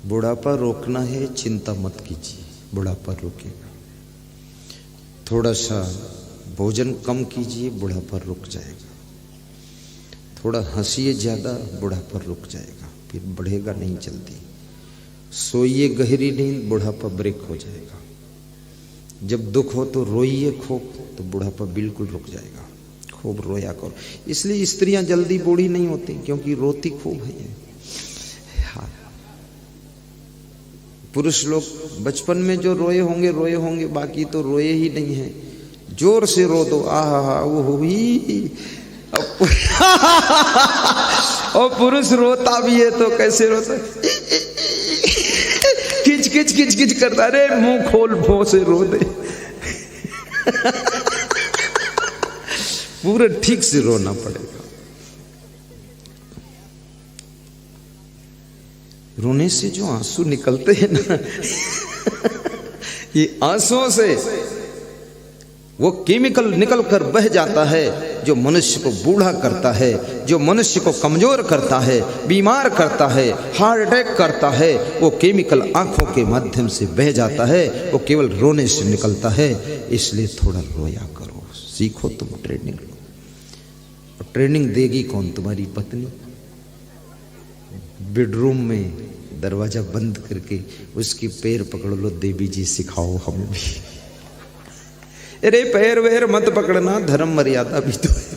बुढ़ापा रोकना है, चिंता मत कीजिए, बुढ़ापा रुकेगा। थोड़ा सा भोजन कम कीजिए, बुढ़ापा रुक जाएगा। थोड़ा हंसिए ज़्यादा, बुढ़ापा रुक जाएगा, फिर बढ़ेगा नहीं जल्दी। सोइए गहरी नींद, बुढ़ापा ब्रेक हो जाएगा। जब दुख हो तो रोइए खूब, तो बुढ़ापा बिल्कुल रुक जाएगा। खूब रोया करो। इसलिए स्त्रियां जल्दी बूढ़ी नहीं होती, क्योंकि रोती खूब है। हाँ, पुरुष लोग बचपन में जो रोए होंगे, बाकी तो रोए ही नहीं है। जोर से रो दो, आहा वो हुई। और पुरुष रोता भी है तो कैसे रोता, किच किच किच किच करता, अरे मुंह खोल, भों से रो दे। पूरे ठीक से रोना पड़ेगा। रोने से जो आंसू निकलते हैं ना, ये आंसुओं से वो केमिकल निकल कर बह जाता है, जो मनुष्य को बूढ़ा करता है, जो मनुष्य को कमजोर करता है, बीमार करता है, हार्ट अटैक करता है। वो केमिकल आंखों के माध्यम से बह जाता है, वो केवल रोने से निकलता है। इसलिए थोड़ा रोया करो, सीखो, तुम ट्रेनिंग लो। और ट्रेनिंग देगी कौन? तुम्हारी पत्नी। बेडरूम में दरवाजा बंद करके उसकी पैर पकड़ लो, देवी जी सिखाओ हमें भी। अरे पैर वैर मत पकड़ना, धर्म मर्यादा भी तो है।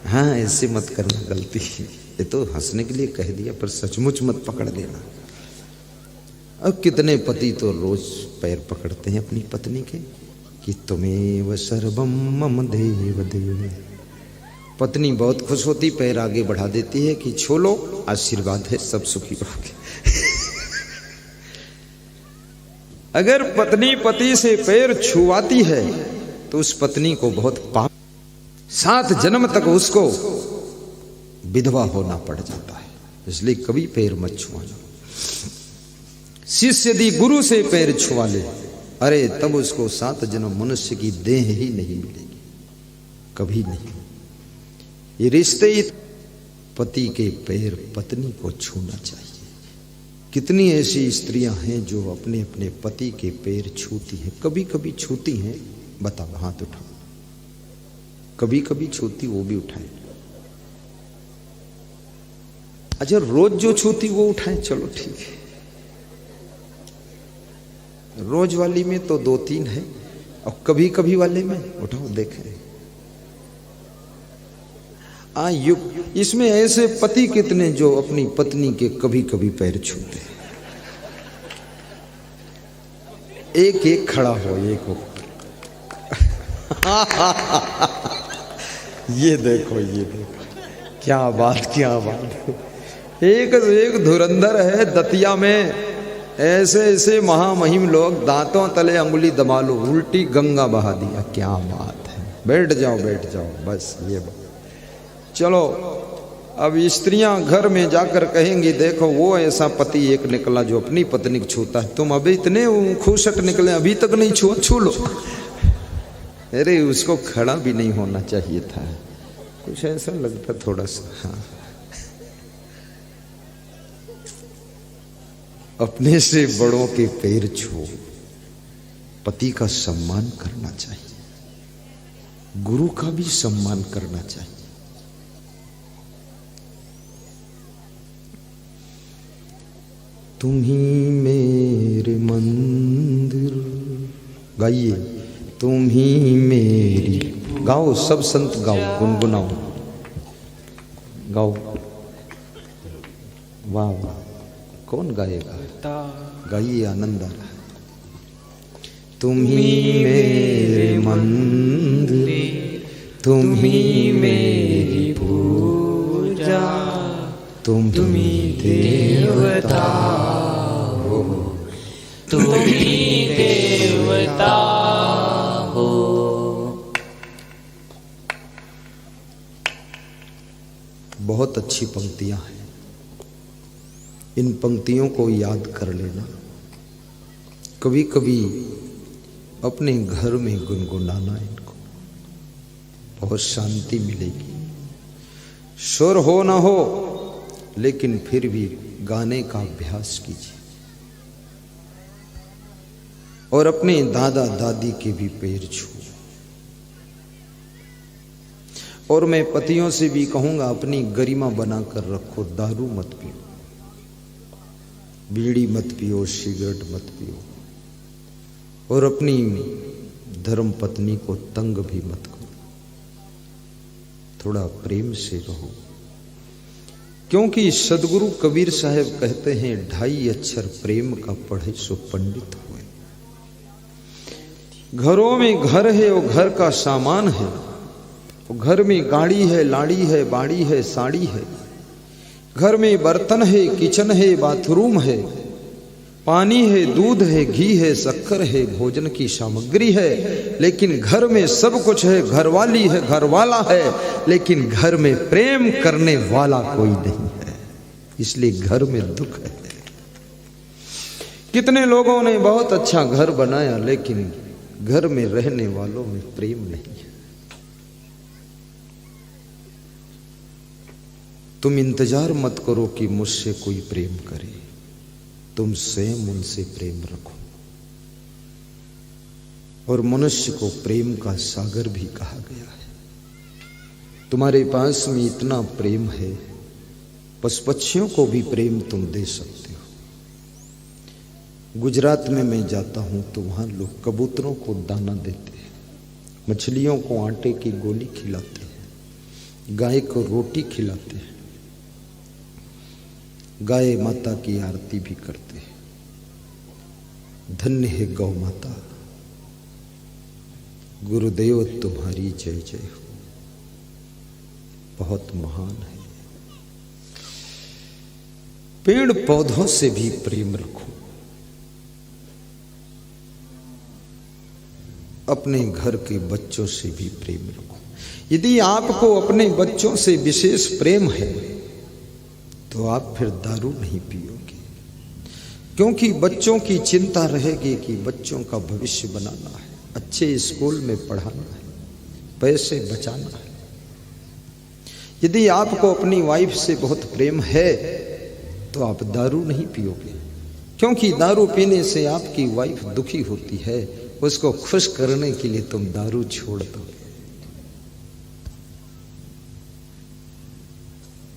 हाँ, ऐसे मत करना, गलती। ये तो हंसने के लिए कह दिया, पर सचमुच मत पकड़ लेना। अब कितने पति तो रोज पैर पकड़ते हैं अपनी पत्नी के कि तुम्हें सर्वम मम देव देव। पत्नी बहुत खुश होती, पैर आगे बढ़ा देती है कि छू लो, आशीर्वाद है, सब सुखी रहोगे। अगर पत्नी पति से पैर छुआती है तो उस पत्नी को बहुत पाप, 7 जन्म तक उसको विधवा होना पड़ जाता है। इसलिए कभी पैर मत छुआना। शिष्य यदि गुरु से पैर छुआ ले, अरे तब उसको 7 जन्म मनुष्य की देह ही नहीं मिलेगी, कभी नहीं। ये रिश्ते, पति के पैर पत्नी को छूना चाहिए। कितनी ऐसी स्त्रियां हैं जो अपने अपने पति के पैर छूती हैं, कभी कभी छूती हैं। बताओ, हाथ उठाओ। कभी कभी छूती, वो भी उठाए। अच्छा, रोज जो छूती वो उठाए, चलो ठीक है। रोज वाली में तो 2-3 है, और कभी कभी वाले में उठाओ, देखें। इसमें ऐसे पति कितने जो अपनी पत्नी के कभी कभी पैर छूते। एक एक खड़ा हो, एक हो। ये देखो, ये देखो, क्या बात, क्या बात। एक धुरंधर है दतिया में। ऐसे ऐसे महामहिम लोग, दांतों तले अंगुली दबा लो, उल्टी गंगा बहा दिया। क्या बात है। बैठ जाओ, बैठ जाओ, बस ये बात। चलो, अब स्त्रियां घर में जाकर कहेंगी, देखो वो ऐसा पति एक निकला जो अपनी पत्नी को छूता है। तुम अभी इतने खुशट निकले, अभी तक नहीं छुआ, छू लो। अरे उसको खड़ा भी नहीं होना चाहिए था, कुछ ऐसा लगता थोड़ा सा। हाँ, अपने से बड़ों के पैर छू। पति का सम्मान करना चाहिए, गुरु का भी सम्मान करना चाहिए। तुम ही मेरे मंदिर, गाइए। तुम ही मेरी, गाओ सब संत, गाओ, गुनगुनाओ, गाओ। वाह वाह, कौन गाएगा? गाइए, आनंद आ रहा है। तुम ही मेरे मंदिर, तुम ही मेरी पूजा, तुम ही देवता हो, तुम ही देवता हो। बहुत अच्छी पंक्तियां हैं। इन पंक्तियों को याद कर लेना। कभी कभी अपने घर में गुनगुनाना इनको, बहुत शांति मिलेगी। सुर हो ना हो, लेकिन फिर भी गाने का अभ्यास कीजिए। और अपने दादा दादी के भी पैर छू। और मैं पतियों से भी कहूंगा, अपनी गरिमा बनाकर रखो, दारू मत पियो, बीड़ी मत पियो, सिगरेट मत पियो, और अपनी धर्म पत्नी को तंग भी मत करो, थोड़ा प्रेम से रहो। क्योंकि सदगुरु कबीर साहब कहते हैं, 2.5 अक्षर प्रेम का पढ़े सो पंडित हुए। घरों में घर है और घर का सामान है, घर में गाड़ी है, लाड़ी है, बाड़ी है, साड़ी है, घर में बर्तन है, किचन है, बाथरूम है, पानी है, दूध है, घी है, शक्कर है, भोजन की सामग्री है, लेकिन घर में सब कुछ है, घरवाली है, घरवाला है, लेकिन घर में प्रेम करने वाला कोई नहीं है, इसलिए घर में दुख है। कितने लोगों ने बहुत अच्छा घर बनाया, लेकिन घर में रहने वालों में प्रेम नहीं है। तुम इंतजार मत करो कि मुझसे कोई प्रेम करे, तुम स्वयं उनसे प्रेम रखो। और मनुष्य को प्रेम का सागर भी कहा गया है। तुम्हारे पास में इतना प्रेम है, पशु पक्षियों को भी प्रेम तुम दे सकते हो। गुजरात में मैं जाता हूं तो वहां लोग कबूतरों को दाना देते हैं, मछलियों को आटे की गोली खिलाते हैं, गाय को रोटी खिलाते हैं, गाय माता की आरती भी करते हैं। धन्य है गौ माता, गुरुदेव तुम्हारी जय जय हो, बहुत महान है। पेड़ पौधों से भी प्रेम रखो, अपने घर के बच्चों से भी प्रेम रखो। यदि आपको अपने बच्चों से विशेष प्रेम है तो आप फिर दारू नहीं पियोगे, क्योंकि बच्चों की चिंता रहेगी कि बच्चों का भविष्य बनाना है, अच्छे स्कूल में पढ़ाना है, पैसे बचाना है। यदि आपको अपनी वाइफ से बहुत प्रेम है तो आप दारू नहीं पियोगे, क्योंकि दारू पीने से आपकी वाइफ दुखी होती है, उसको खुश करने के लिए तुम दारू छोड़ दो।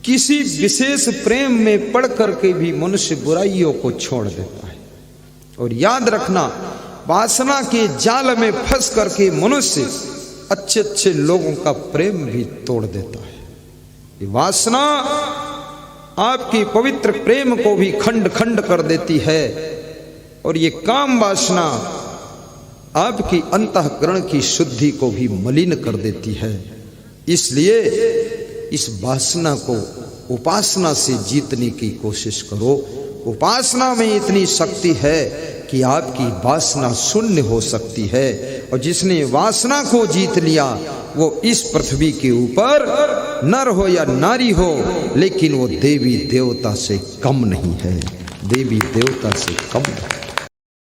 किसी विशेष प्रेम में पड़ करके भी मनुष्य बुराइयों को छोड़ देता है। और याद रखना, वासना के जाल में फंस करके मनुष्य अच्छे अच्छे लोगों का प्रेम भी तोड़ देता है। ये वासना आपकी पवित्र प्रेम को भी खंड खंड कर देती है, और ये काम वासना आपकी अंतःकरण की शुद्धि को भी मलिन कर देती है। इसलिए इस वासना को उपासना से जीतने की कोशिश करो। उपासना में इतनी शक्ति है कि आपकी वासना शून्य हो सकती है, और जिसने वासना को जीत लिया वो इस पृथ्वी के ऊपर नर हो या नारी हो, लेकिन वो देवी देवता से कम नहीं है, देवी देवता से कम नहीं।